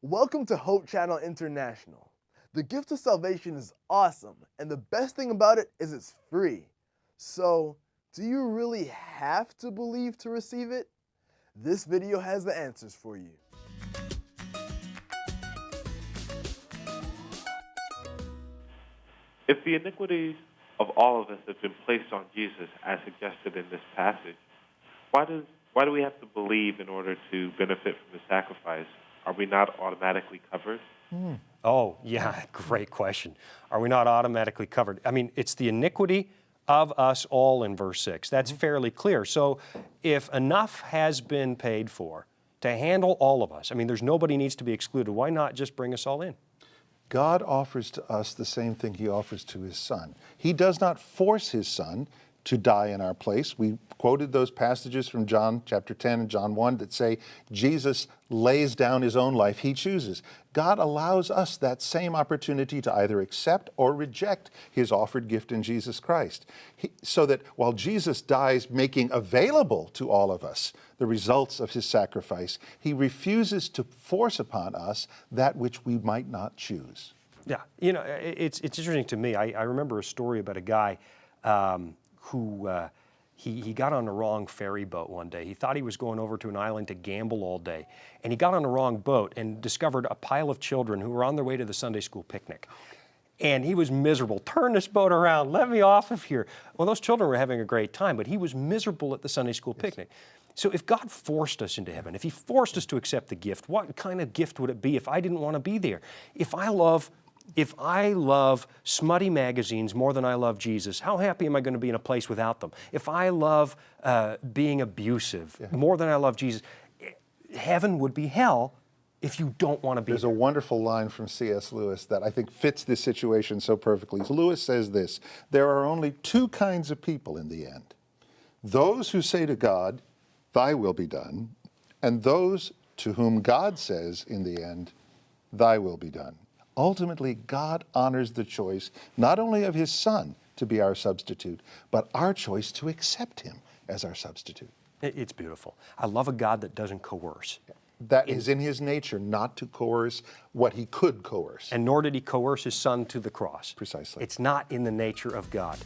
Welcome to Hope Channel International. The gift of salvation is awesome, and the best thing about it is it's free. So, do you really have to believe to receive it? This video has the answers for you. If the iniquities of all of us have been placed on Jesus, as suggested in this passage, why do we have to believe in order to benefit from the sacrifice? Are we not automatically covered? Oh, yeah, great question. Are we not automatically covered? I mean, it's the iniquity of us all in verse 6. That's fairly clear. So if enough has been paid for to handle all of us, I mean, there's nobody needs to be excluded. Why not just bring us all in? God offers to us the same thing he offers to his son. He does not force his son to die in our place. We quoted those passages from John chapter 10 and John 1 that say Jesus lays down his own life. He chooses. God allows us that same opportunity to either accept or reject his offered gift in Jesus Christ. So that while Jesus dies making available to all of us the results of his sacrifice, he refuses to force upon us that which we might not choose. Yeah, you know, it's interesting to me. I remember a story about a guy who he got on the wrong ferry boat one day. He thought he was going over to an island to gamble all day, and he got on the wrong boat and discovered a pile of children who were on their way to the Sunday school picnic. And he was miserable. Turn this boat around, let me off of here. Well, those children were having a great time, but he was miserable at the Sunday school picnic. So if God forced us into heaven, if he forced us to accept the gift, what kind of gift would it be if I didn't want to be there? If I love smutty magazines more than I love Jesus, how happy am I going to be in a place without them? If I love being abusive more than I love Jesus, heaven would be hell if you don't want to be There's there. a wonderful line from C.S. Lewis that I think fits this situation so perfectly. Lewis says this: there are only two kinds of people in the end. Those who say to God, thy will be done, and those to whom God says in the end, thy will be done. Ultimately, God honors the choice not only of his son to be our substitute, but our choice to accept him as our substitute. It's beautiful. I love a God that doesn't coerce. That is in his nature, not to coerce what he could coerce. And nor did he coerce his son to the cross. Precisely. It's not in the nature of God.